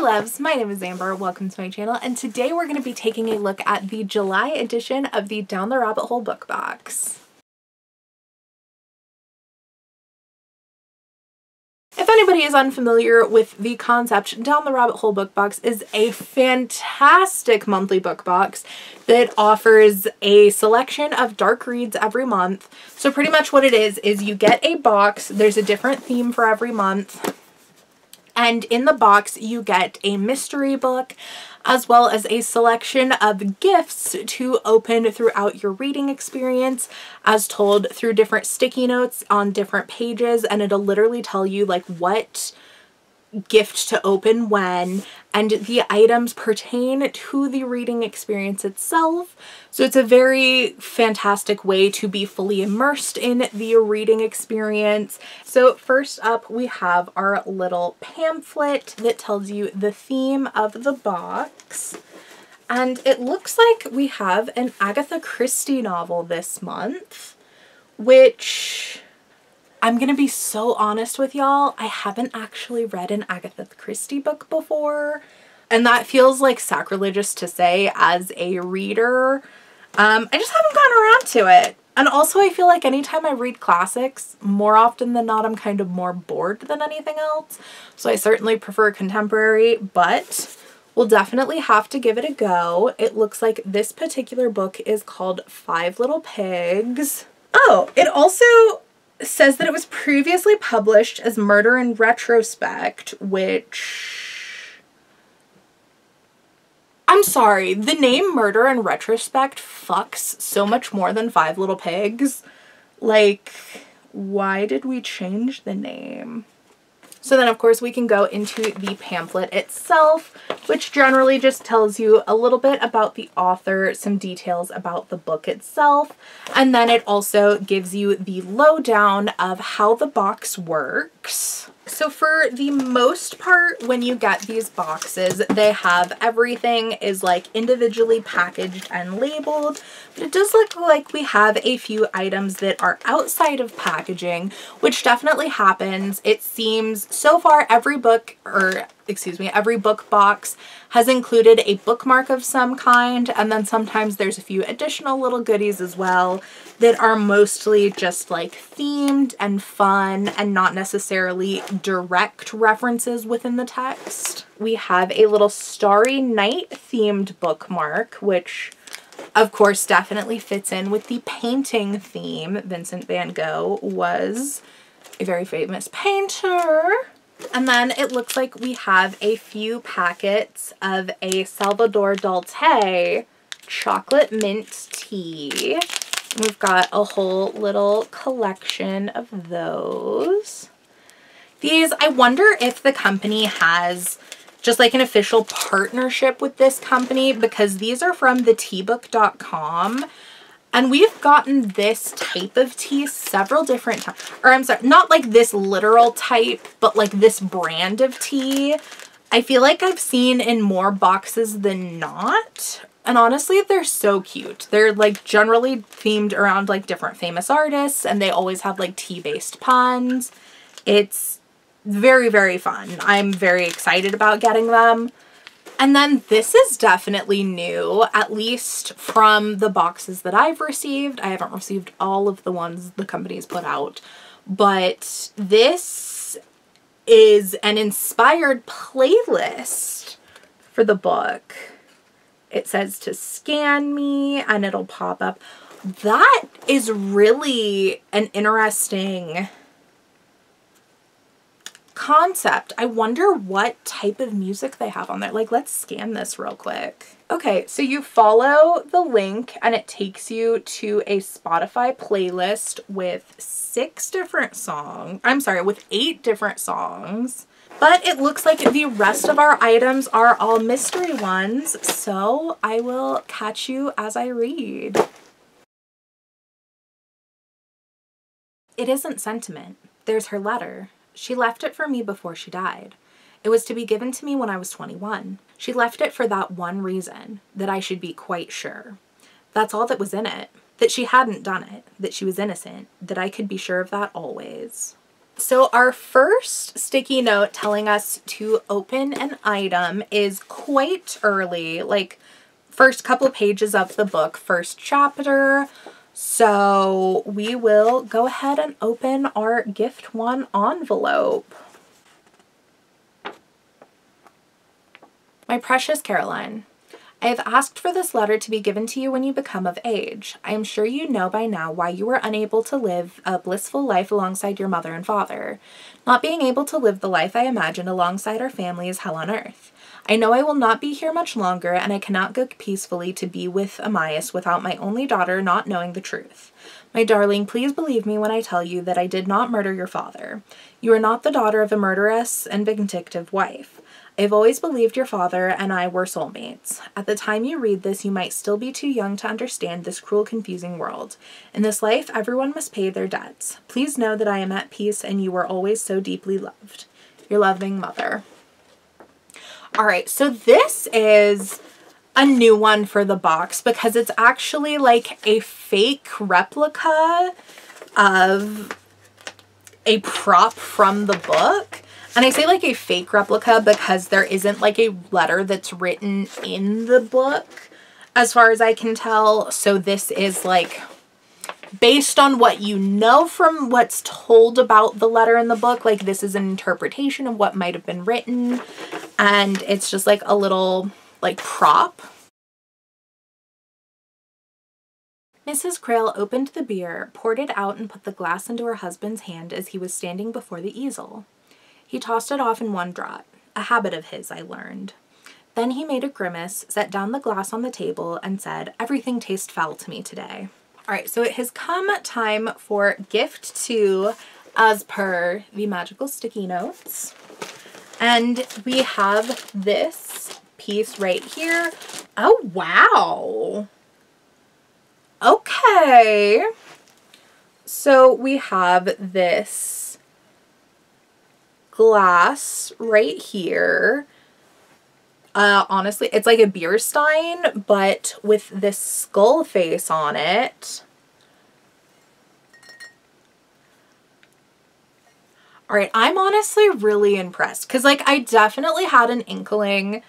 loves, my name is Amber, welcome to my channel, and today we're going to be taking a look at the July edition of the Down the Rabbit Hole book box. If anybody is unfamiliar with the concept, Down the Rabbit Hole book box is a fantastic monthly book box that offers a selection of dark reads every month. So pretty much what it is you get a box, there's a different theme for every month, and in the box you get a mystery book as well as a selection of gifts to open throughout your reading experience as told through different sticky notes on different pages, and it'll literally tell you like what gift to open when, and the items pertain to the reading experience itself. So it's a very fantastic way to be fully immersed in the reading experience. So first up we have our little pamphlet that tells you the theme of the box, and it looks like we have an Agatha Christie novel this month, which I'm gonna be so honest with y'all, I haven't actually read an Agatha Christie book before, and that feels like sacrilegious to say as a reader. I just haven't gotten around to it. And also I feel like anytime I read classics, more often than not I'm kind of more bored than anything else. So I certainly prefer contemporary, but we'll definitely have to give it a go. It looks like this particular book is called Five Little Pigs. Oh, it also says that it was previously published as Murder in Retrospect, which, I'm sorry, the name Murder in Retrospect fucks so much more than Five Little Pigs. Like, why did we change the name? So then of course we can go into the pamphlet itself, which generally just tells you a little bit about the author, some details about the book itself, and then it also gives you the lowdown of how the box works. So for the most part, when you get these boxes, they have everything is like individually packaged and labeled, but it does look like we have a few items that are outside of packaging, which definitely happens. It seems so far every book, or excuse me, every book box has included a bookmark of some kind, and then sometimes there's a few additional little goodies as well that are mostly just like themed and fun and not necessarily direct references within the text. We have a little Starry Night themed bookmark, which of course definitely fits in with the painting theme. Vincent van Gogh was a very famous painter. And then it looks like we have a few packets of a Salvador Dali chocolate mint tea. We've got a whole little collection of those. These, I wonder if the company has just like an official partnership with this company, because these are from theteabook.com. And we've gotten this type of tea several different times. Or I'm sorry, not like this literal type, but like this brand of tea. I feel like I've seen in more boxes than not. And honestly, they're so cute. They're like generally themed around like different famous artists, and they always have like tea-based puns. It's very, very fun. I'm very excited about getting them. And then this is definitely new, at least from the boxes that I've received. I haven't received all of the ones the company's put out, but this is an inspired playlist for the book. It says to scan me and it'll pop up. That is really an interesting concept. I wonder what type of music they have on there. Like, let's scan this real quick. Okay, so you follow the link and it takes you to a Spotify playlist with 8 different songs. But it looks like the rest of our items are all mystery ones, so I will catch you as I read. It isn't sentiment. There's her letter. She left it for me before she died. It was to be given to me when I was 21. She left it for that one reason, that I should be quite sure. That's all that was in it. That she hadn't done it. That she was innocent. That I could be sure of that always. So our first sticky note telling us to open an item is quite early, like first couple pages of the book, first chapter. So we will go ahead and open our gift one envelope. My precious Caroline, I have asked for this letter to be given to you when you become of age. I am sure you know by now why you were unable to live a blissful life alongside your mother and father. Not being able to live the life I imagined alongside our family is hell on earth. I know I will not be here much longer, and I cannot go peacefully to be with Amias without my only daughter not knowing the truth. My darling, please believe me when I tell you that I did not murder your father. You are not the daughter of a murderous and vindictive wife. I have always believed your father and I were soulmates. At the time you read this, you might still be too young to understand this cruel, confusing world. In this life, everyone must pay their debts. Please know that I am at peace and you are always so deeply loved. Your loving mother. All right, so this is a new one for the box because it's actually like a fake replica of a prop from the book. And I say like a fake replica because there isn't like a letter that's written in the book as far as I can tell. So this is like based on what you know from what's told about the letter in the book. Like this is an interpretation of what might have been written. And it's just like a little like prop. Mrs. Krill opened the beer, poured it out, and put the glass into her husband's hand as he was standing before the easel. He tossed it off in one draught, a habit of his, I learned. Then he made a grimace, set down the glass on the table, and said, "Everything tastes foul to me today." All right, so it has come time for gift 2 as per the magical sticky notes. And we have this piece right here. Oh, wow. Okay. So we have this glass right here. Honestly, it's like a beer stein, but with this skull face on it. All right, I'm honestly really impressed because like I definitely had an inkling,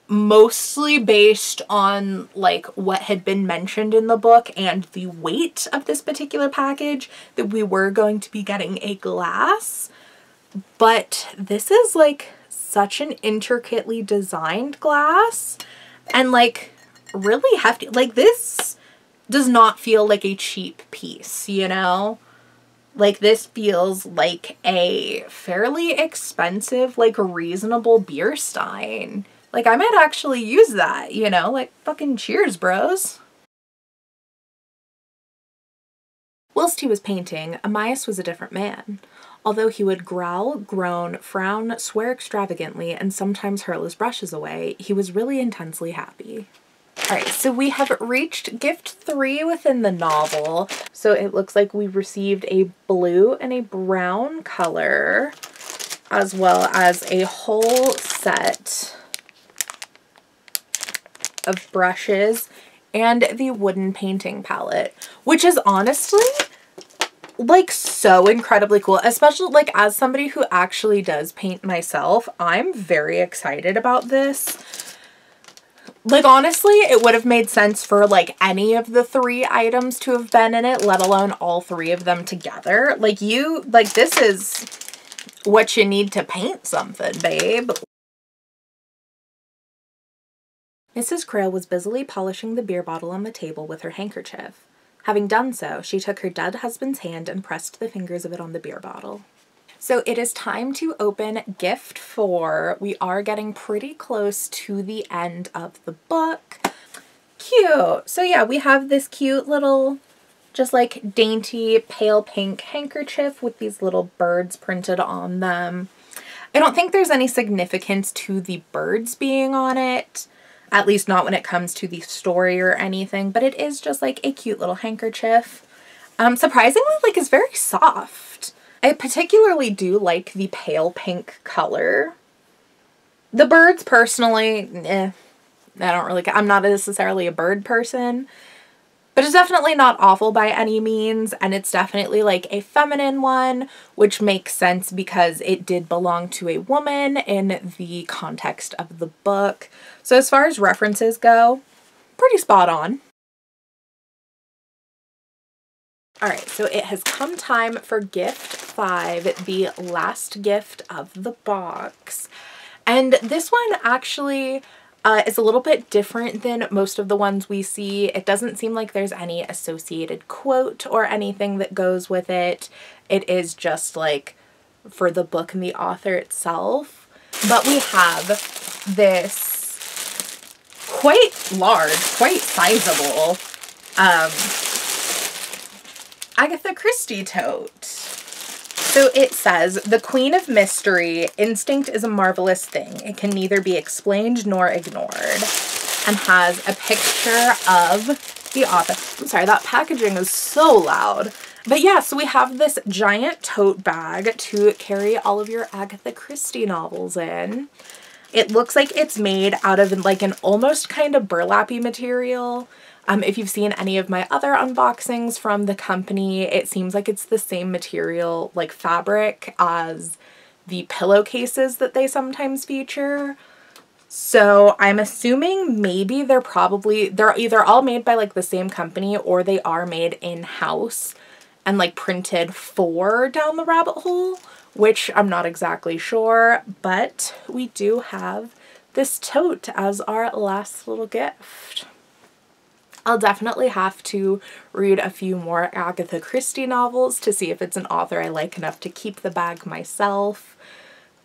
mostly based on like what had been mentioned in the book and the weight of this particular package, that we were going to be getting a glass. But this is like such an intricately designed glass and like really hefty. Like this does not feel like a cheap piece, you know? Like this feels like a fairly expensive, like reasonable beer stein. Like I might actually use that, you know? Like fucking cheers, bros. Whilst he was painting, Amias was a different man. Although he would growl, groan, frown, swear extravagantly, and sometimes hurl his brushes away, he was really intensely happy. Alright, so we have reached gift 3 within the novel. So it looks like we received a blue and a brown color, as well as a whole set of brushes and the wooden painting palette, which is honestly like so incredibly cool, especially like as somebody who actually does paint myself. I'm very excited about this. Like honestly, it would have made sense for like any of the 3 items to have been in it, let alone all 3 of them together. Like this is what you need to paint something, babe. Mrs. Krill was busily polishing the beer bottle on the table with her handkerchief. Having done so, she took her dead husband's hand and pressed the fingers of it on the beer bottle. So it is time to open gift 4. We are getting pretty close to the end of the book. Cute. So yeah, we have this cute little, just like dainty pale pink handkerchief with these little birds printed on them. I don't think there's any significance to the birds being on it. At least not when it comes to the story or anything, but it is just like a cute little handkerchief. Surprisingly, like it's very soft. I particularly do like the pale pink color. The birds personally, I don't really, I'm not necessarily a bird person, But it's definitely not awful by any means, and it's definitely like a feminine one, which makes sense because it did belong to a woman in the context of the book. So as far as references go, pretty spot on. Alright, so it has come time for gift 5, the last gift of the box. And this one actually is a little bit different than most of the ones we see. It doesn't seem like there's any associated quote or anything that goes with it. It is just like for the book and the author itself. But we have this quite large, quite sizable Agatha Christie tote. So it says, "The Queen of Mystery, instinct is a marvelous thing. It can neither be explained nor ignored." And has a picture of the author. I'm sorry, that packaging is so loud. But yeah, so we have this giant tote bag to carry all of your Agatha Christie novels in. It looks like it's made out of like an almost kind of burlappy material. If you've seen any of my other unboxings from the company, it seems like it's the same material, like fabric, as the pillowcases that they sometimes feature. So I'm assuming maybe they're either all made by like the same company or they are made in-house and like printed for Down the Rabbit Hole, which I'm not exactly sure, but we do have this tote as our last little gift. I'll definitely have to read a few more Agatha Christie novels to see if it's an author I like enough to keep the bag myself.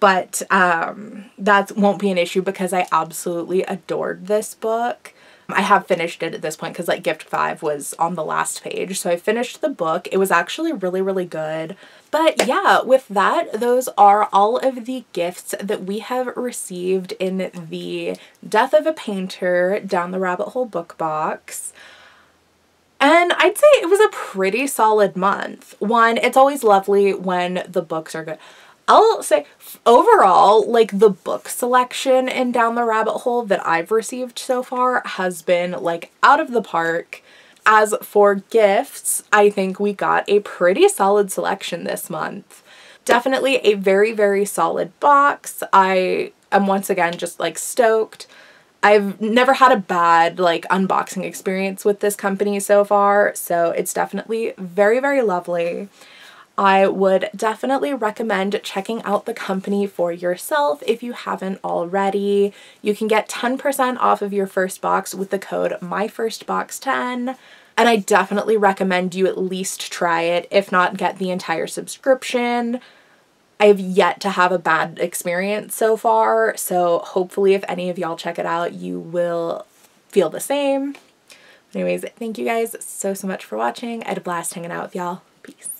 But that won't be an issue because I absolutely adored this book. I have finished it at this point because like gift 5 was on the last page. So I finished the book. It was actually really, really good. But yeah, with that, those are all of the gifts that we have received in the Death of a Painter Down the Rabbit Hole book box. And I'd say it was a pretty solid month. One, it's always lovely when the books are good. I'll say overall, like the book selection in Down the Rabbit Hole that I've received so far has been like out of the park. As for gifts, I think we got a pretty solid selection this month. Definitely a very, very solid box. I am once again just like stoked. I've never had a bad like unboxing experience with this company so far, so it's definitely very, very lovely. I would definitely recommend checking out the company for yourself if you haven't already. You can get 10% off of your first box with the code MyFirstBox10. And I definitely recommend you at least try it, if not get the entire subscription. I've yet to have a bad experience so far, so hopefully if any of y'all check it out, you will feel the same. Anyways, thank you guys so much for watching. I had a blast hanging out with y'all. Peace.